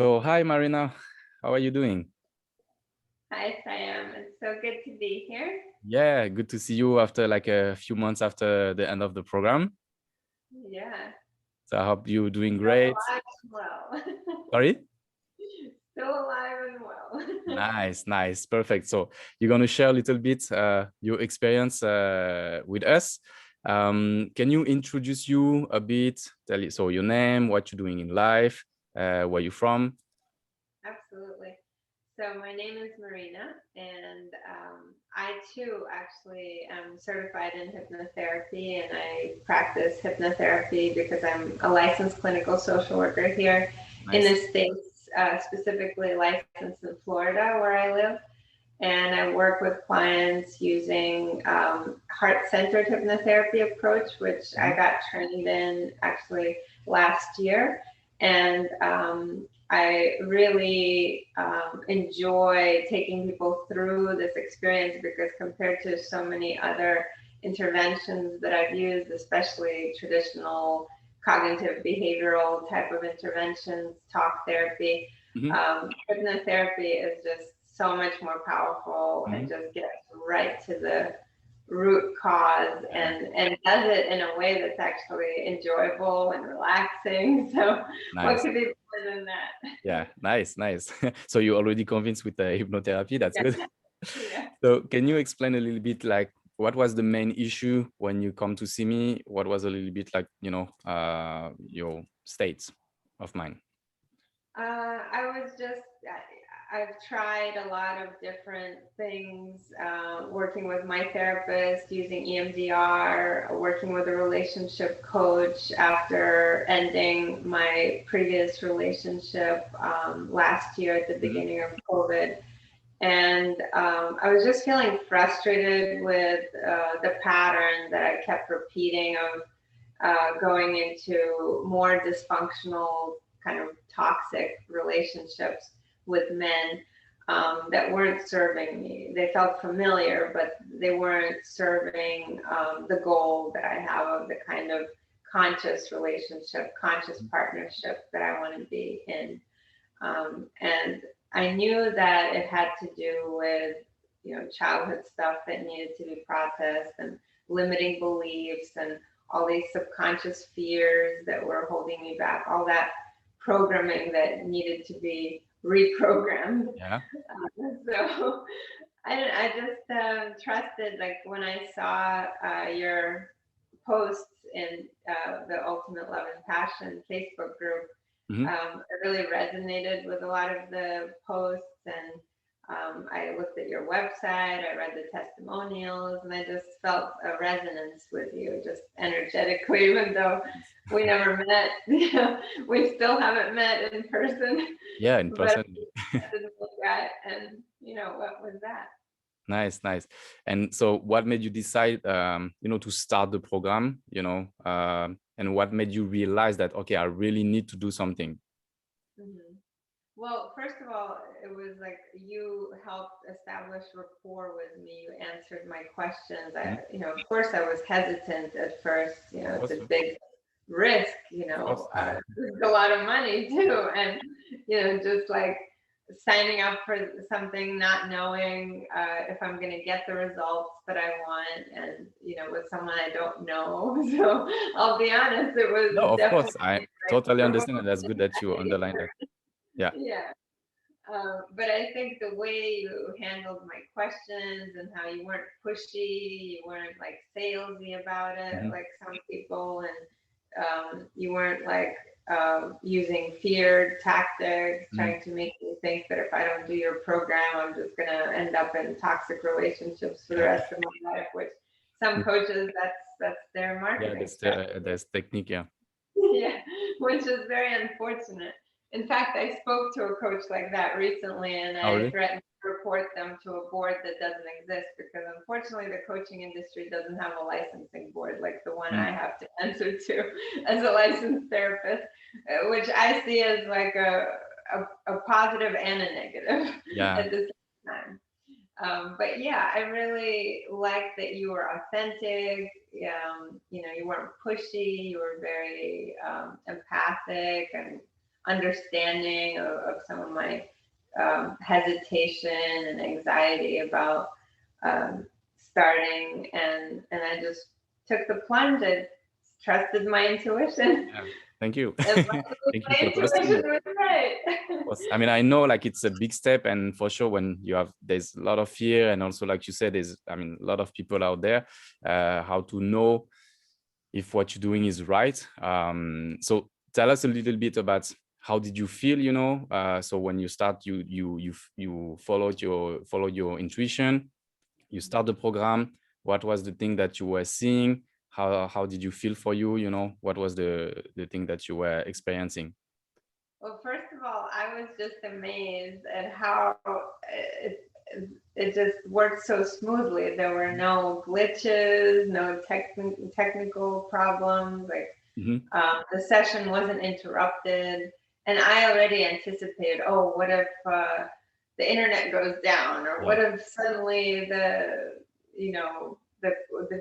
So, hi Marina, how are you doing? Hi, Siam. It's so good to be here. Yeah, good to see you after like a few months after the end of the program. Yeah, So I hope you're doing still great. alive and well. Sorry? Still alive and well. Nice, nice, perfect. So you're gonna share a little bit your experience with us. Can you introduce you a bit? Tell you so your name, what you're doing in life, where you're from. Absolutely. So my name is Marina, and I too actually am certified in hypnotherapy, and I practice hypnotherapy because I'm a licensed clinical social worker here in Nice. the States, specifically licensed in Florida, where I live. And I work with clients using heart-centered hypnotherapy approach, which I Mhm. got trained in actually last year. And I really enjoy taking people through this experience because compared to so many other interventions that I've used, especially traditional cognitive behavioral type of interventions, talk therapy, Mhm. hypnotherapy is just so much more powerful and Mhm. just gets right to the root cause Yeah, and does it in a way that's actually enjoyable and relaxing. So what nice. could be better than that? Yeah, nice, nice. So you're already convinced with the hypnotherapy. That's Yeah, good. yeah. So can you explain a little bit like what was the main issue when you come to see me? What was a little bit like, your states of mind? I was just, I've tried a lot of different things, working with my therapist, using EMDR, working with a relationship coach after ending my previous relationship last year at the Mhm. beginning of COVID. And I was just feeling frustrated with the pattern that I kept repeating of going into more dysfunctional, kind of toxic relationships with men that weren't serving me. They felt familiar, but they weren't serving the goal that I have of the kind of conscious relationship, conscious partnership that I want to be in. And I knew that it had to do with, childhood stuff that needed to be processed and limiting beliefs and all these subconscious fears that were holding me back, all that programming that needed to be reprogrammed. Yeah. So I just trusted, like when I saw your posts in the Ultimate Love and Passion Facebook group, Mhm. it really resonated with a lot of the posts, and I looked at your website, I read the testimonials, and I just felt a resonance with you, just energetically, even though we never met. We still haven't met in person, Yeah, in but person. I didn't look at, and what was that? Nice, nice. And so what made you decide, to start the program, and what made you realize that, okay, I really need to do something? Mm-hmm. Well, first of all, it was like you helped establish rapport with me. You answered my questions. Mhm. Of course, I was hesitant at first. Of It's course, a big risk. of course. It's a lot of money too, and just like signing up for something, not knowing if I'm going to get the results that I want, and with someone I don't know. So I'll be honest, it No, was of definitely course. I like totally remote understand, and that's good that you underline that. Yeah. yeah. But I think the way you handled my questions and how you weren't pushy, you weren't like salesy about it, Mhm. like some people, and you weren't like using fear tactics, Mhm. trying to make me think that if I don't do your program, I'm just gonna end up in toxic relationships for the Yeah. rest of my life. Which some coaches, that's their Yeah, marketing that's strategy. that's technique. Yeah. Yeah, which is very unfortunate. In fact, I spoke to a coach like that recently, and Oh, I really? threatened to report them to a board that doesn't exist because unfortunately the coaching industry doesn't have a licensing board like the one I Mm. have to answer to as a licensed therapist, which I see as like a positive and a negative Yeah. at the same time. But yeah, I really like that you were authentic. You weren't pushy. You were very empathic and understanding of some of my hesitation and anxiety about starting, and I just took the plunge. I trusted my intuition. Yeah. Thank you. And Thank you my for trusting intuition me. was right. I mean, I know like it's a big step, and for sure when you have, there's a lot of fear, and also like you said, there's, I mean, a lot of people out there, how to know if what you're doing is right. So tell us a little bit about how did you feel, you know? So when you start, you followed your intuition, you start the program. What was the thing that you were seeing? How did you feel for you? You know, what was the thing that you were experiencing? Well, first of all, I was just amazed at how it just worked so smoothly. There were no glitches, no technical problems. Like Mm-hmm. the session wasn't interrupted, and I already anticipated, oh, what if the internet goes down, or what if suddenly the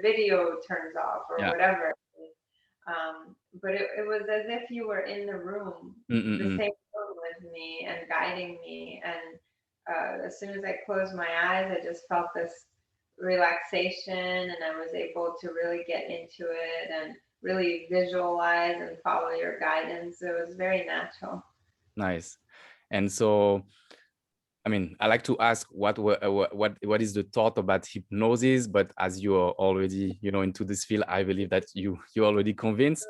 video turns off, or whatever. But it was as if you were in the room, the same room with me and guiding me. And as soon as I closed my eyes, I just felt this relaxation, and I was able to really get into it and really visualize and follow your guidance. It was very natural. Nice. And so, I mean, I like to ask what is the thought about hypnosis, but as you are already, you know, into this field, I believe that you're already convinced,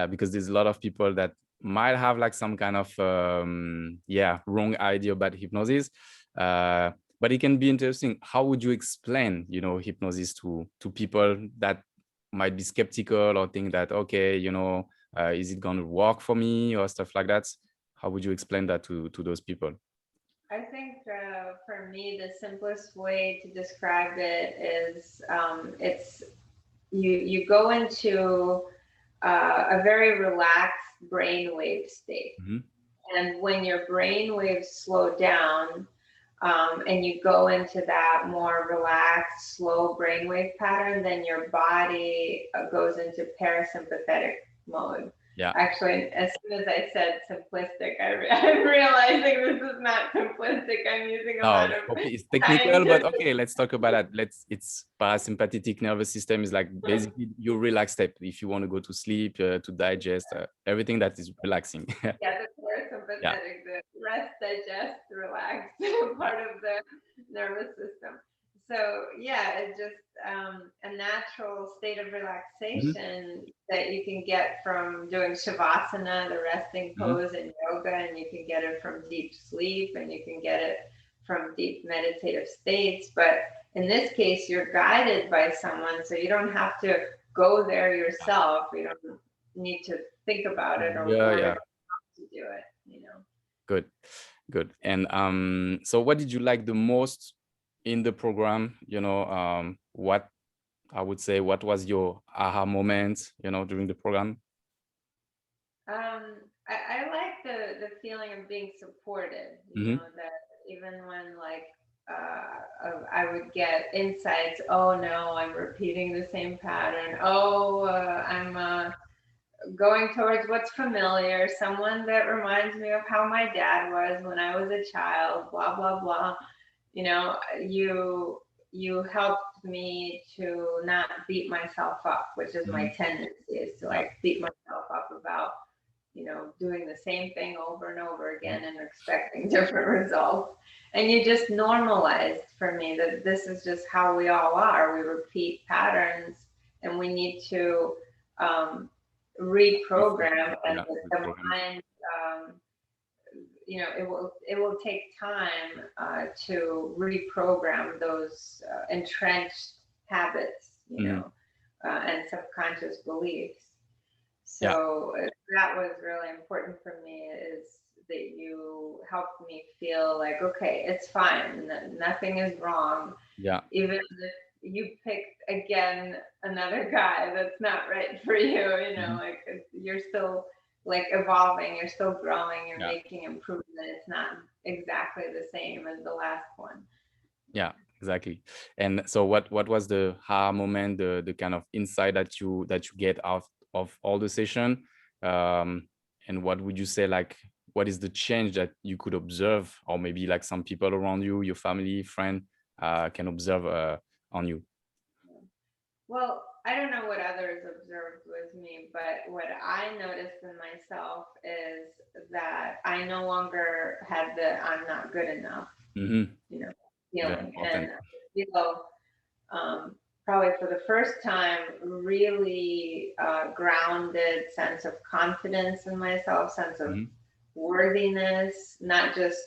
because there's a lot of people that might have like some kind of wrong idea about hypnosis. But it can be interesting. How would you explain, you know, hypnosis to people that might be skeptical or think that, okay, you know, is it going to work for me or stuff like that? How would you explain that to those people? I think for me, the simplest way to describe it is it's you go into a very relaxed brainwave state. Mm-hmm. And when your brain waves slow down, and you go into that more relaxed, slow brainwave pattern, then your body goes into parasympathetic mode. Yeah. Actually, as soon as I said simplistic, I'm realizing this is not simplistic. I'm using a lot of it's technical, but okay, let's talk about that. It's parasympathetic nervous system is like basically your relaxed step if you want to go to sleep, to digest, everything that is relaxing. Yeah, the parasympathetic, the rest, digest, relax part of the nervous system. So yeah, it's just a natural state of relaxation that you can get from doing shavasana, the resting pose in yoga, and you can get it from deep sleep, and you can get it from deep meditative states. But in this case, you're guided by someone, so you don't have to go there yourself. You don't need to think about it or to do it, you know. Good. And so what did you like the most in the program? You know, what I would say, what was your aha moment, you know, during the program? I like the feeling of being supported, you know, that even when like I would get insights, oh no, I'm repeating the same pattern. Oh, I'm going towards what's familiar, someone that reminds me of how my dad was when I was a child, blah, blah, blah. You know, you helped me to not beat myself up, which is my tendency, is to like beat myself up about, you know, doing the same thing over and over again and expecting different results. And you just normalized for me that this is just how we all are. We repeat patterns, and we need to reprogram, and the mind, you know, it will take time to reprogram those entrenched habits, you know, and subconscious beliefs. So that was really important for me, is that you helped me feel like, okay, it's fine, nothing is wrong. Yeah. Even if you picked again another guy that's not right for you, you know, like you're still like evolving, you're still growing, you're making improvement. It's not exactly the same as the last one. Yeah, exactly. And so what was the aha moment, the kind of insight that you get out of all the session? And what would you say, like, what is the change that you could observe, or maybe like some people around you, your family, friend, can observe on you? Well, I don't know what others observed with me, but what I noticed in myself is that I no longer had the "I'm not good enough," Mm-hmm. you know, Very feeling, and important. I feel probably for the first time really grounded sense of confidence in myself, sense of Mm-hmm. worthiness, not just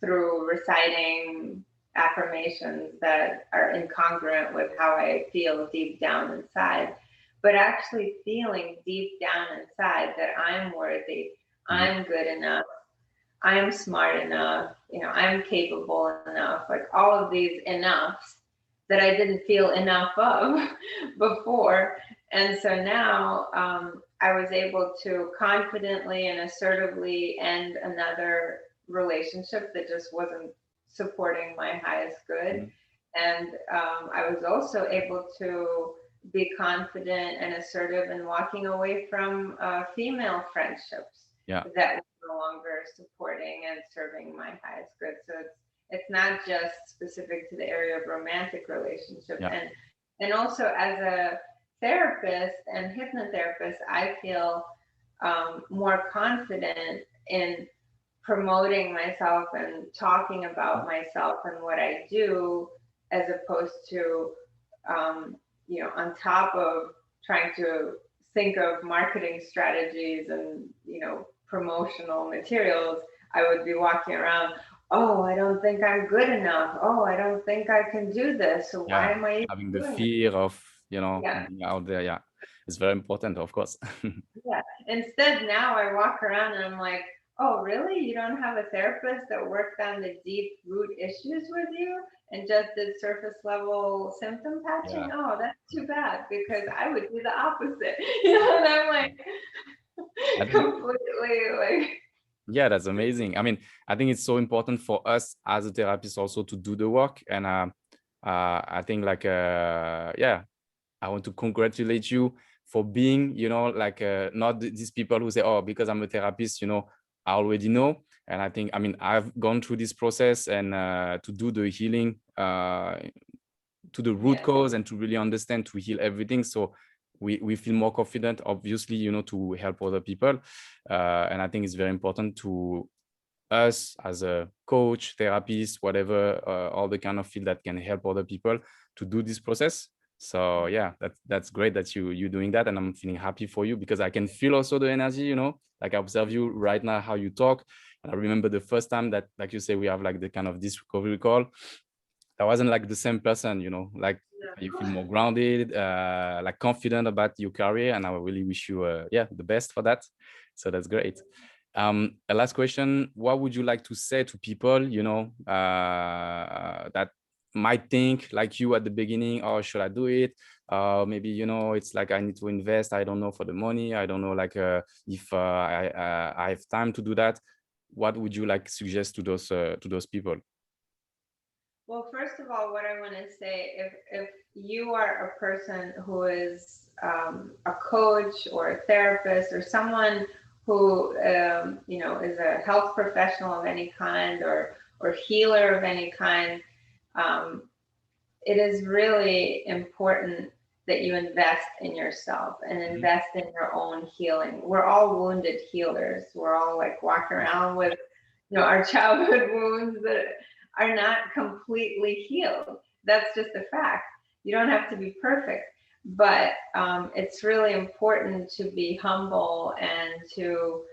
through reciting affirmations that are incongruent with how I feel deep down inside, but actually feeling deep down inside that I'm worthy, Mm-hmm. I'm good enough, I'm smart enough, I'm capable enough, like all of these enoughs that I didn't feel enough of before. And so now I was able to confidently and assertively end another relationship that just wasn't supporting my highest good. Mm-hmm. And I was also able to be confident and assertive in walking away from female friendships Yeah. that were no longer supporting and serving my highest good. So it's not just specific to the area of romantic relationship. Yeah. And also as a therapist and hypnotherapist, I feel more confident in promoting myself and talking about myself and what I do, as opposed to, on top of trying to think of marketing strategies and, promotional materials, I would be walking around, oh, I don't think I'm good enough. Oh, I don't think I can do this. So why Yeah. am I even Having the doing it? fear of, Yeah. being out there. Yeah. It's very important, of course. Yeah. Instead, now I walk around and I'm like, oh, really? You don't have a therapist that worked on the deep root issues with you and just did surface level symptom Yeah. patching? Oh, that's too bad, because I would do the opposite. And I'm like I think, completely like, yeah, that's amazing. I mean, I think it's so important for us as a therapist also to do the work. And I think like, yeah, I want to congratulate you for being, like not these people who say, oh, because I'm a therapist, I already know. And I think, I mean, I've gone through this process and to do the healing, to the root yes, cause, and to really understand, to heal everything. So we feel more confident, obviously, to help other people. And I think it's very important to us as a coach, therapist, whatever, all the kind of field that can help other people to do this process. So yeah, that's great that you're doing that, and I'm feeling happy for you, because I can feel also the energy, like I observe you right now, how you talk. And I remember the first time that, like you say, we have like the kind of discovery call. I wasn't like the same person, like you feel more grounded, like confident about your career, and I really wish you, yeah, the best for that. So that's great. A last question: what would you like to say to people, that might think like you at the beginning, oh, should I do it? Maybe it's like I need to invest. I don't know for the money. I don't know like if I have time to do that. What would you like suggest to those people? well, first of all, what I want to say, if you are a person who is a coach or a therapist or someone who is a health professional of any kind, or healer of any kind, um, it is really important that you invest in yourself and Mhm. invest in your own healing. We're all wounded healers. We're all like walking around with, our childhood wounds that are not completely healed. That's just a fact. You don't have to be perfect, but it's really important to be humble and to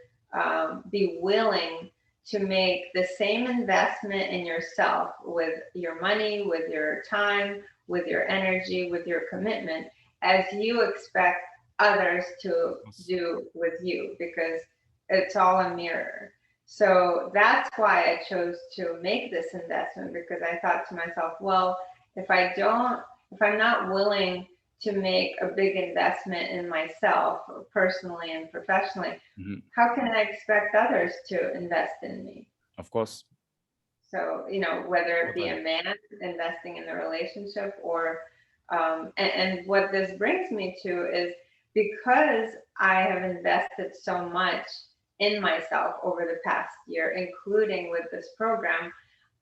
be willing to make the same investment in yourself, with your money, with your time, with your energy, with your commitment, as you expect others to Yes. do with you, because it's all a mirror. So that's why I chose to make this investment, because I thought to myself, well, if I'm not willing to make a big investment in myself personally and professionally, Mhm. how can I expect others to invest in me? Of course. So, whether it be Totally. a man investing in the relationship, or, and what this brings me to is, because I have invested so much in myself over the past year, including with this program,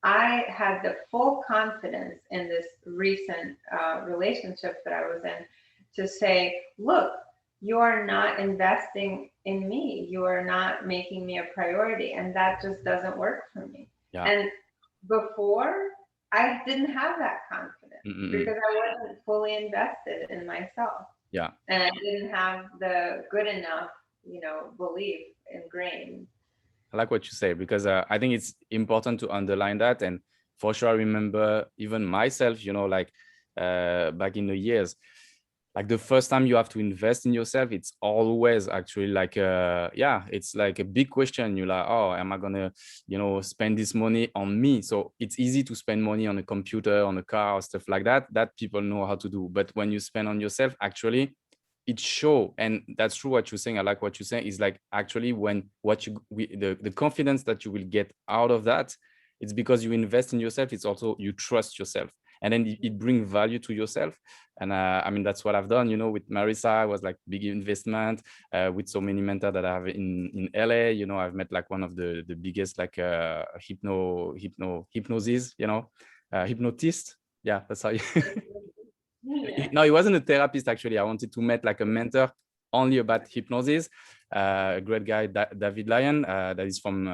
I had the full confidence in this recent relationship that I was in to say, look, you are not investing in me. You are not making me a priority. And that just doesn't work for me. Yeah. And before, I didn't have that confidence because I wasn't fully invested in myself. Yeah. And I didn't have the good enough, belief ingrained. I like what you say, because I think it's important to underline that. And for sure, I remember even myself, like back in the years, like the first time you have to invest in yourself, it's always actually like, it's like a big question. You're like, oh, am I gonna, spend this money on me? So it's easy to spend money on a computer, on a car, or stuff like that people know how to do. But when you spend on yourself, actually, it show. And that's true what you're saying. I like what you're saying is like, actually, when the confidence that you will get out of that, it's because you invest in yourself. It's also you trust yourself, and then it brings value to yourself. And I mean, that's what I've done, with Marisa. It was like big investment with so many mentors that I have in LA. I've met like one of the biggest like hypnosis, hypnotist. Yeah, that's how you Yeah. No, he wasn't a therapist, actually. I wanted to meet like a mentor only about hypnosis. A great guy, David Lyon, that is from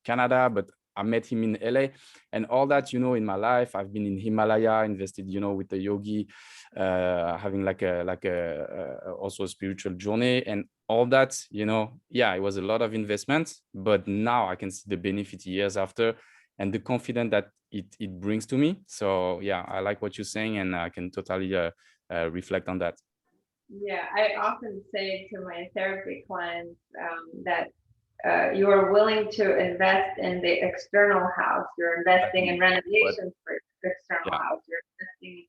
Canada, but I met him in LA. And all that, in my life, I've been in Himalaya, invested, with the yogi, having like a also a spiritual journey, and all that, it was a lot of investment, but now I can see the benefit years after, and the confidence that it brings to me. So yeah, I like what you're saying, and I can totally reflect on that. Yeah, I often say to my therapy clients that you are willing to invest in the external house. You're investing in renovations for external house. You're investing,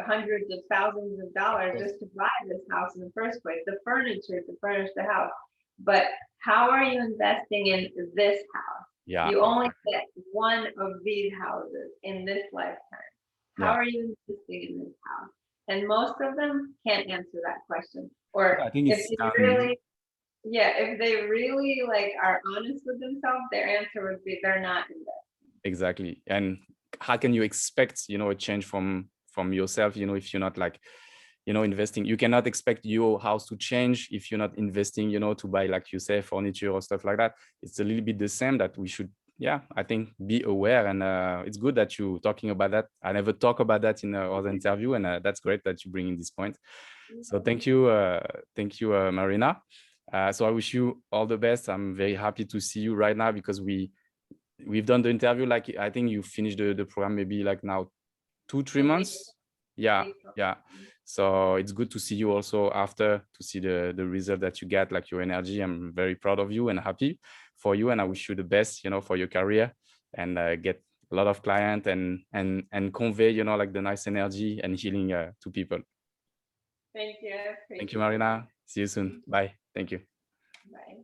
hundreds of thousands of dollars just to buy this house in the first place, the furniture to furnish the house. But how are you investing in this house? Yeah. You only get one of these houses in this lifetime. How are you investing in this house? And most of them can't answer that question. Or I think if they really like are honest with themselves, their answer would be they're not investing. Exactly. And how can you expect, a change from yourself, if you're not like, investing? You cannot expect your house to change if you're not investing, to buy, like you say, furniture or stuff like that. It's a little bit the same, that we should, I think, be aware. And it's good that you're talking about that. I never talk about that in other interview, and that's great that you bring in this point. So thank you, Marina. So I wish you all the best. I'm very happy to see you right now, because we've done the interview, like I think you finished the program maybe like now 2-3 months. Yeah. So it's good to see you also after, to see the result that you get, like your energy. I'm very proud of you and happy for you, and I wish you the best, for your career, and get a lot of clients and convey, like the nice energy and healing to people. Thank you. Thank you, Marina. See you soon. Bye. Thank you. Bye.